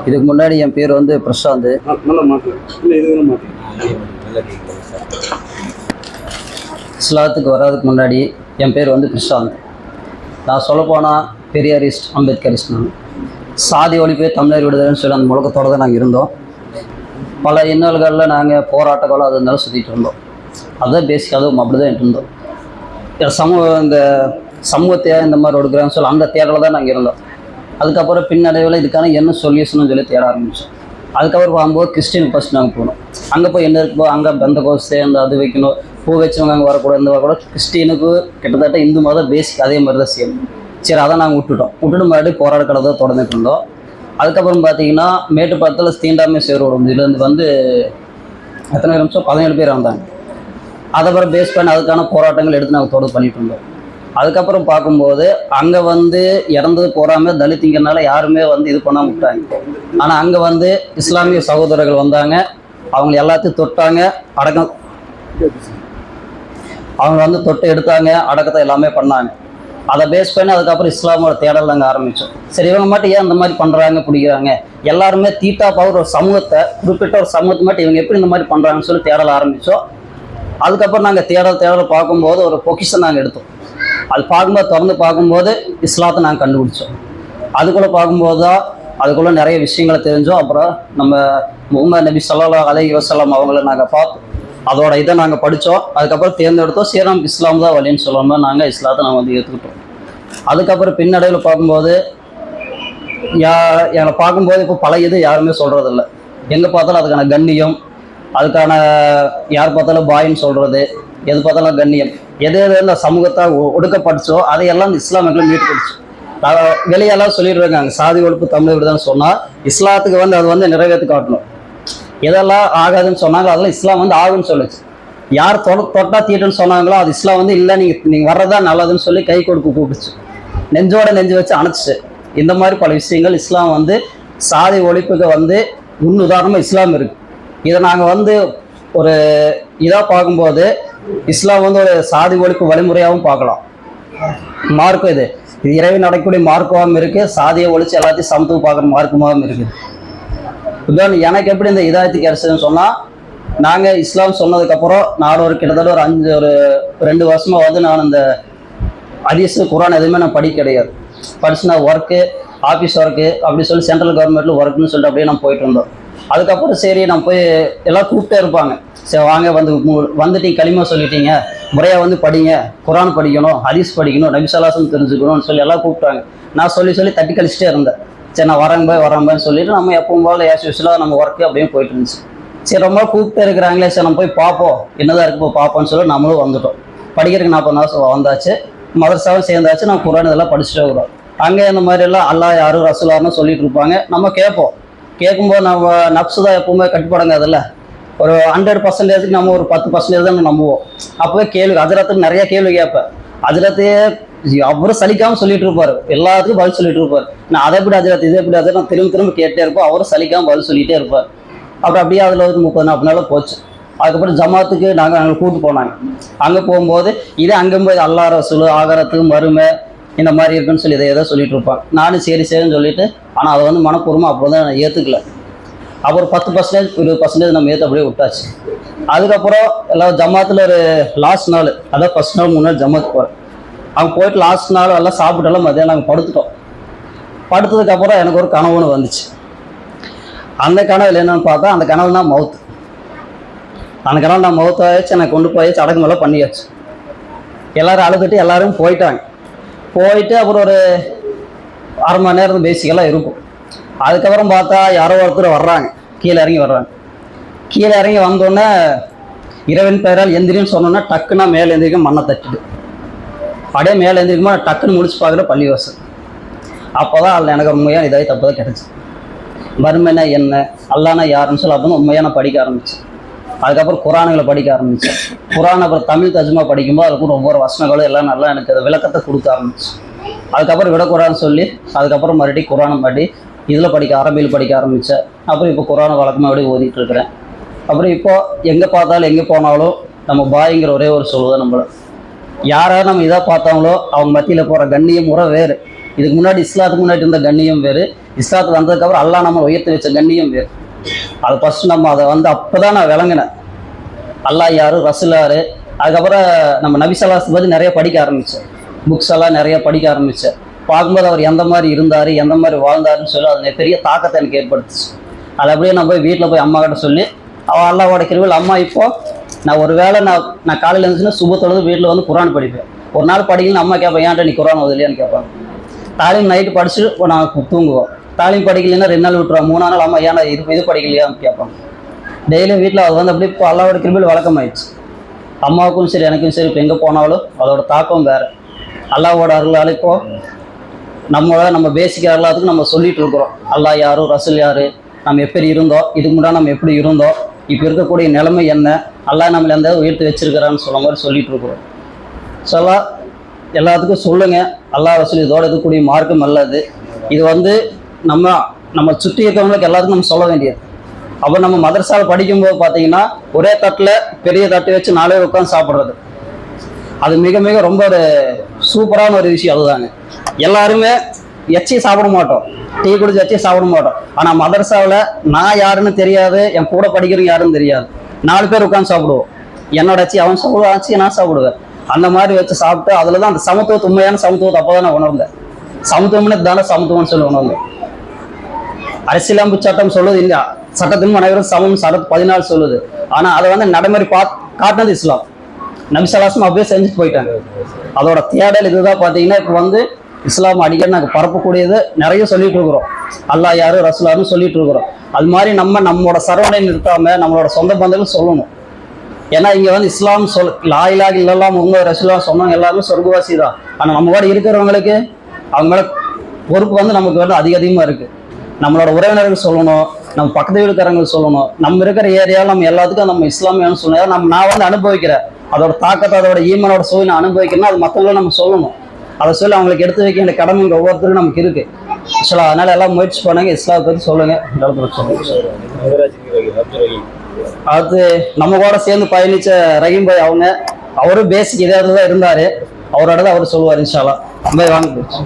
இதுக்கு முன்னாடி என் பேர் வந்து பிரசாந்த். இஸ்லாத்துக்கு வர்றதுக்கு முன்னாடி என் பேர் வந்து பிரசாந்த். நான் சொல்லப்போனால் பெரியாரிஸ்ட், அம்பேத்கரிஸ்ட். நான் சாதி ஒழிப்பு தமிழர் விடுதலைன்னு சொல்லி அந்த முழக்கத்தோடு தான் நாங்கள் இருந்தோம். பல இன்னல்களில் நாங்கள் போராட்டங்களும் அது இருந்தாலும் சுற்றிட்டு இருந்தோம். அதுதான் பேசிக், அதுவும் அப்படி தான் இருந்தோம். இந்த சமூகத்தை இந்த மாதிரி ஒடுக்குறாங்கன்னு சொல்லி அந்த தேடலில் தான் நாங்கள் இருந்தோம். அதுக்கப்புறம் பின்னடைவில் இதுக்கான என்ன சொல்யூஷன் சொல்லி தேட ஆரம்பித்தோம். அதுக்கப்புறம் போகும்போது கிறிஸ்டின் ஃபஸ்ட் நாங்கள் போனோம். அங்கே போய் என்ன இருக்குப்போ அங்கே பெந்த கோஸ்தே அந்த அது வைக்கணும், பூ வச்சவங்க அங்கே வரக்கூடாது, இந்த வரக்கூடாது. கிறிஸ்டினுக்கு கிட்டத்தட்ட இந்து மதம் பேசிக் அதே மாதிரி தான் செய்யணும். சரி, அதை நாங்கள் விட்டுட்டு மறுபடியும் போராட்டத்தை தொடர்ந்துட்டு இருந்தோம். அதுக்கப்புறம் பார்த்தீங்கன்னா மேட்டுப்பாளத்தில் தீண்டாமை சேரோடும் இதுலேருந்து வந்து எத்தனை நிமிஷம் 17 பேர் வந்தாங்க. அதுக்கப்புறம் பேஸ் பண்ணி அதுக்கான போராட்டங்கள் எடுத்து நாங்கள் தொடர்ந்து பண்ணிட்டு இருந்தோம். அதுக்கப்புறம் பார்க்கும்போது அங்கே வந்து இறந்தது போகாமல் தலித்துங்கிறனால யாருமே வந்து இது பண்ண விட்டாங்க. ஆனால் அங்கே வந்து இஸ்லாமிய சகோதரர்கள் வந்தாங்க, அவங்க எல்லாத்தையும் தொட்டாங்க, அவங்க வந்து தொட்டு எடுத்தாங்க, அடக்கத்தை எல்லாமே பண்ணாங்க. அதை பேஸ் பண்ணி அதுக்கப்புறம் இஸ்லாமோட தேடல் நாங்கள் ஆரம்பித்தோம். சரி, இவங்க மட்டும் ஏன் இந்த மாதிரி பண்ணுறாங்க பிடிக்கிறாங்க, எல்லாருமே தீட்டாப்பாக ஒரு சமூகத்தை, குறிப்பிட்ட ஒரு சமூகத்தை மட்டும் இவங்க எப்படி இந்த மாதிரி பண்ணுறாங்கன்னு சொல்லி தேடல் ஆரம்பித்தோம். அதுக்கப்புறம் நாங்கள் தேடல் பார்க்கும்போது ஒரு பொக்கிஷன் நாங்கள் எடுத்தோம். அது பார்க்கும்போது திறந்து பார்க்கும்போது இஸ்லாத்தை நாங்கள் கண்டுபிடிச்சோம். அதுக்குள்ளே பார்க்கும்போது தான் அதுக்குள்ளே நிறைய விஷயங்களை தெரிஞ்சோம். அப்புறம் நம்ம முஹம்மது நபி ஸல்லல்லாஹு அலைஹி வஸல்லம் அவங்கள நாங்கள் பார்த்தோம். அதோட இதை நாங்கள் படித்தோம். அதுக்கப்புறம் தேர்ந்தெடுத்தோம். ஸ்ரீராம் இஸ்லாம் தான் வழின்னு சொல்லாமல் நாங்கள் இஸ்லாத்தை நாங்கள் வந்து ஏற்றுக்கிட்டோம். அதுக்கப்புறம் பின்னடைவில் பார்க்கும்போது என்னை பார்க்கும்போது இப்போ பழைய இது யாருமே சொல்கிறதில்ல. எங்கே பார்த்தாலும் அதுக்கான கண்ணியம், அதுக்கான யார் பார்த்தாலும் பாயின்னு சொல்கிறது, எது பார்த்தாலும் கண்ணியம், எது இந்த சமூகத்தை ஒடுக்கப்பட்டுச்சோ அதையெல்லாம் இந்த இஸ்லாமியர்கள் மீட்டுக்கிடுச்சு. வெளியெல்லாம் சொல்லிட்டு இருக்காங்க சாதி ஒழிப்பு தமிழ் விடுதல்னு சொன்னால் இஸ்லாத்துக்கு வந்து அது வந்து நிறைவேற்றி காட்டணும். எதெல்லாம் ஆகாதுன்னு சொன்னாங்களோ அதெல்லாம் இஸ்லாம் வந்து ஆகுன்னு சொல்லிச்சு. யார் தொட்டா தீட்டுன்னு சொன்னாங்களோ அது இஸ்லாம் வந்து இல்லை, நீங்கள் வர்றதா நல்லதுன்னு சொல்லி கை கொடுக்க கூப்பிடுச்சு, நெஞ்சோட நெஞ்சு வச்சு அணைச்சிச்சு. இந்த மாதிரி பல விஷயங்கள் இஸ்லாம் வந்து சாதி ஒழிப்புக்கு வந்து உதாரணமாக இஸ்லாம் இருக்குது. இதை நாங்கள் வந்து ஒரு இதாக பார்க்கும்போது இஸ்லாம் வந்து ஒரு சாதி ஒழிப்பு வழிமுறையாகவும் பார்க்கலாம். மார்க்கம் இது இறைவன் நடக்கக்கூடிய மார்க்கமாகவும் இருக்குது, சாதியை ஒழிச்சு எல்லாத்தையும் சமத்துவம் பார்க்குற மார்க்கமாகவும் இருக்குது. இப்போ எனக்கு எப்படி இந்த இதாயத்துக்கு கிடைச்சதுன்னு சொன்னால், நாங்கள் இஸ்லாம் சொன்னதுக்கப்புறம் நான் கிட்டத்தட்ட ஒரு 2 வருஷமாக வந்து நான் இந்த ஹதீஸ் குர்ஆன் எதுவுமே நான் படிக்க கிடையாது. படிச்சு நான் ஒர்க்கு, ஆஃபீஸ் ஒர்க்கு அப்படி சொல்லி சென்ட்ரல் கவர்மெண்ட்டில் ஒர்க்குன்னு சொல்லிட்டு அப்படியே நான் போயிட்டு இருந்தோம். அதுக்கப்புறம் சரி நான் போய் எல்லாம் கூப்பிட்டே இருப்பாங்க, சரி வாங்க வந்துட்டீங்க, களிமா சொல்லிட்டீங்க, முறையாக வந்து படிங்க, குர்ஆன் படிக்கணும், ஹதீஸ் படிக்கணும், நபி ஸல்லல்லாஹு தெரிஞ்சுக்கணும்னு சொல்லி எல்லாம் கூப்பிட்டாங்க. நான் சொல்லி தட்டி கழிச்சிட்டே இருந்தேன். சரி நான் வரேன் சொல்லிட்டு நம்ம எப்பவும் போல் யூஸ்வலாக நம்ம ஒர்க்கு அப்படியே போயிட்டு இருந்துச்சு. சரி ரொம்ப கூப்பிட்டே இருக்கிறாங்களே, சரி நம்ம போய் பார்ப்போம் என்னதான் இருக்கு போய் பார்ப்போம்னு சொல்லி நம்மளும் வந்துட்டோம். படிக்கிறதுக்கு 40 நாள் வந்தாச்சு, மதரசாவும் சேர்ந்தாச்சு. நம்ம குர்ஆன் இதெல்லாம் படிச்சுட்டே இருக்கிறோம். அங்கே இந்த மாதிரி எல்லாம் அல்லாஹ் யாரு ரசூலுல்லாஹ்னு சொல்லிட்டு இருப்பாங்க. நம்ம கேட்போம். கேட்கும்போது நம்ம நப்சு தான் எப்பவுமே கட்டுப்படங்காதுல்ல. ஒரு 100% நம்ம ஒரு 10% தான் நம்புவோம். அப்போவே கேள்வி ஹஜ்ரத்துக்கு நிறைய கேள்வி கேட்பேன். ஹஜ்ரத்தையே அவரும் சலிக்காமல் சொல்லிட்டு இருப்பார், எல்லாத்துக்கும் பதில் சொல்லிட்டு இருப்பார். நான் அதை எப்படி ஹஜ்ரத், இதை எப்படி ஹஜ்ரத், நான் திரும்ப கேட்டே இருப்போம். அவரும் சலிக்காமல் பதில் சொல்லிகிட்டே இருப்பார். அப்புறம் அப்படியே அதில் ஒரு 30-40 நாள் போச்சு. அதுக்கப்புறம் ஜமாத்துக்கு நாங்கள் கூப்பிட்டு போனாங்க. அங்கே போகும்போது இதே அங்கே போய் அல்லா ரசூல் ஆகரத்துக்கு மறுமை இந்த மாதிரி இருக்குன்னு சொல்லி இதை சொல்லிட்டு இருப்பாங்க. நானும் சரின்னு சொல்லிட்டு, ஆனால் அதை வந்து மனப்பூர்வமாக அப்போ தான் நான் ஏற்றுக்கல. அப்புறம் 10% 20% நம்ம ஏற்ற அப்படியே விட்டாச்சு. அதுக்கப்புறம் எல்லாம் ஜமாத்தில் ஒரு லாஸ்ட் நாள், அதான் ஃபர்ஸ்ட் நாள் 3 நாள் ஜமாத்து போகிறேன். அவங்க போயிட்டு லாஸ்ட் நாள் எல்லாம் சாப்பிட்டெல்லாம் மதியம் நாங்கள் படுத்துட்டோம். படுத்ததுக்கப்புறம் எனக்கு ஒரு கனவுன்னு வந்துச்சு. அந்த கனவுல என்னன்னு பார்த்தா, அந்த கனவு நான் மவுத்து. அந்த கனவு நான் மவுத்தாச்சு, எனக்கு கொண்டு போயாச்சு, அடக்குமெல்லாம் பண்ணியாச்சு. எல்லோரும் அழுதுட்டு எல்லாரும் போயிட்டு அப்புறம் ஒரு அரை மணி நேரம் பேசிக்கெல்லாம் இருக்கும். அதுக்கப்புறம் பார்த்தா யாரோ ஒருத்தர் வர்றாங்க, கீழே இறங்கி வந்தோடனே இறைவன் பெயரால் எந்திரின்னு சொன்னோன்னா டக்குன்னா மேலே எந்திரிக்க மண்ணை தட்டுது. அப்படியே மேலே எந்திரிக்குமா டக்குன்னு முடிச்சு பார்க்குற பள்ளிவாசல். அப்போ தான் அதில் எனக்கு உண்மையாக இதாகி தப்பு தான் கிடச்சி. மறுமைனா என்ன, அல்லாஹ்னா யாருன்னு சொல்லி அப்போ உண்மையாக நான் படிக்க ஆரம்பித்தேன். அதுக்கப்புறம் குர்ஆன்களை படிக்க ஆரம்பித்தேன். குர்ஆன் அப்புறம் தமிழ் தர்ஜுமா படிக்கும்போது அதுக்கு ஒவ்வொரு வசனங்களும் எல்லாம் நல்லா எனக்கு அதை விளக்கத்தை கொடுக்க ஆரம்பிச்சு. அதுக்கப்புறம் விடக்கூடாதுன்னு சொல்லி அதுக்கப்புறம் மறுபடியும் குர்ஆனை மாட்டி இதில் அரபியில் படிக்க ஆரம்பித்தேன். அப்புறம் இப்போ குர்ஆனை வழக்கமாக அப்படியே ஓதிட்டு இருக்கிறேன். அப்புறம் இப்போது எங்கே பார்த்தாலும் எங்கே போனாலும் நம்ம பாய்ங்கிற ஒரே ஒரு சொல்லுதான். நம்மளை யாராவது நம்ம இதாக பார்த்தாங்களோ அவங்க மத்தியில் போகிற கண்ணிய முறை வேறு. இதுக்கு முன்னாடி இஸ்லாத்துக்கு முன்னாடி இருந்த கண்ணியம் வேறு, இஸ்லாத்துக்கு வந்ததுக்கப்புறம் அல்லாஹ் நம்ம உயர்த்தி வச்ச கண்ணியம் வேறு. அது ஃபர்ஸ்ட் நம்ம அதை அப்போதான் நான் விளங்கினேன் அல்லாஹ் யாரு, ரசூல் யாரு. அதுக்கப்புறம் நம்ம நபி ஸல்லல்லாஹு அலைஹி பற்றி நிறைய படிக்க ஆரம்பித்தேன், புக்ஸ் எல்லாம் நிறைய படிக்க ஆரம்பித்தேன். பார்க்கும்போது அவர் எந்த மாதிரி இருந்தார், எந்த மாதிரி வாழ்ந்தாருன்னு சொல்லி அது பெரிய தாக்கத்தை எனக்கு ஏற்படுத்துச்சு. அது அப்படியே நான் போய் வீட்டில் போய் அம்மா கிட்ட சொல்லி, அவள் அல்லாவோட கிருபையில் அம்மா இப்போ நான் ஒரு வேளை நான் காலையில் இருந்துச்சுன்னா சுபத்தொழுது வீட்டில் வந்து குரான் படிப்பேன். ஒரு நாள் படிக்கலன்னு அம்மா கேட்பேன், ஏன்ட்ட நீ குரான் ஓதலையான்னு கேட்பாங்க. தாலீம் நைட்டு படிச்சுட்டு நான் தூங்குவோம். தாலீம் படிக்கலைன்னா 2 நாள் விட்டுருவோம், 3 நாள் அம்மா ஏன்னா இது படிக்கலையான்னு கேட்பாங்க. டெய்லியும் வீட்டில் அது அப்படியே இப்போ அல்லாவோட கிருபையில் வழக்கமாயிடுச்சு. அம்மாவுக்கும் சரி எனக்கும் சரி இப்போ எங்கே போனாலும் அதோட தாக்கம் வேறு. அல்லாவோட அருளால் இப்போ நம்ம பேசிக்காக எல்லாத்துக்கும் நம்ம சொல்லிட்டு இருக்கிறோம் அல்லாஹ் யாரும், ரசூல் யாரு, நம்ம எப்படி இருந்தோம், இதுக்கு முன்னாடி நம்ம எப்படி இருந்தோம், இப்போ இருக்கக்கூடிய நிலைமை என்ன, அல்லாஹ் நம்மளை எந்த உயர்த்தி வச்சிருக்கிறான்னு சொல்ல மாதிரி சொல்லிட்டு இருக்கிறோம். எல்லாத்துக்கும் சொல்லுங்க, அல்லாஹ் ரசூல் இதோட இருக்கக்கூடிய மார்க்கம் நல்லது. இது நம்ம சுற்றி இருக்கவங்களுக்கு எல்லாத்துக்கும் நம்ம சொல்ல வேண்டியது. அப்போ நம்ம மதரசாவில் படிக்கும்போது பார்த்தீங்கன்னா ஒரே தட்டில் பெரிய தட்டு வச்சு 4 பேர் உட்காந்து சாப்பிட்றது, அது மிக மிக ரொம்ப ஒரு சூப்பரான ஒரு விஷயம். அதுதாங்க எல்லாருமே எச்சி சாப்பிட மாட்டோம், டீ குடிச்சு எச்சி சாப்பிட மாட்டோம். ஆனால் மதரசாவில் நான் யாருன்னு தெரியாது, என் கூட படிக்கிறவங்க யாருன்னு தெரியாது, 4 பேர் உட்காந்து சாப்பிடுவோம். என்னோட அச்சி அவன் சாப்பிடுவான், ஆச்சு நான் சாப்பிடுவேன். அந்த மாதிரி வச்சு சாப்பிட்டு அதில் தான் அந்த சமத்துவத்தை, உண்மையான சமத்துவத்தை அப்போ தான் நான் உணர்ந்தேன். சமத்துவம்னு தானே சமத்துவம்னு சொல்லி உணர்ந்தேன். அரசியலமைப்பு சட்டம் சொல்லுது இல்லையா, சட்டத்தின் அனைவரும் சமம், சட்டத்து 14 சொல்லுது. ஆனால் அதை நடைமுறை காட்டினது இஸ்லாம். நபி ஸல்லல்லாஹு அலைஹி வஸல்லம் அப்படியே செஞ்சுட்டு போயிட்டாங்க. அதோட தேடல் இதுதான். பார்த்தீங்கன்னா இப்போ இஸ்லாம் அடிக்கடி நாங்கள் பரப்பக்கூடியது நிறைய சொல்லிட்டு இருக்கிறோம், அல்லாஹ் யாரு, ரசூல் யாருன்னு சொல்லிட்டு இருக்கிறோம். அது மாதிரி நம்மளோட சரவணை நிறுத்தாம நம்மளோட சொந்த பந்தங்கள் சொல்லணும். ஏன்னா இங்கே இஸ்லாம் லா இலாஹ இல்லல்லாஹ் முஹம்மது ரசூலுல்லாஹ் சொன்னவங்க எல்லாருமே சொர்க்கவாசி தான். ஆனால் நம்ம கூட இருக்கிறவங்களுக்கு அவங்க மேலே பொறுப்பு நமக்கு அதிகமாக இருக்கு. நம்மளோட உறவினர்கள் சொல்லணும், நம்ம பக்கத்து வீட்டுக்காரங்களுக்கு சொல்லணும், நம்ம இருக்கிற ஏரியாவில் நம்ம எல்லாத்துக்கும் நம்ம இஸ்லாமியான்னு சொல்லணும். நான் அனுபவிக்கிறேன் அதோட தாக்கத்தை, அதோட ஈமனோட சுவை நான் அனுபவிக்கிறேன்னா அது மற்றவங்களும் நம்ம சொல்லணும். அதை சொல்லி அவங்களுக்கு எடுத்து வைக்க வேண்டிய கடமை இங்கே ஒவ்வொருத்தருக்கும் நமக்கு இருக்கு. அதனால எல்லாம் முயற்சி பண்ணுங்க, இஸ்லாத்தை பற்றி சொல்லுங்க. அது நம்ம கூட சேர்ந்து பயணிச்ச ரஹீம் பாய் அவரும் பேசிக் இதே தான் இருந்தாரு, அவரோட தான் அவர் சொல்லுவார். இன்ஷா அல்லாஹ் வாங்க.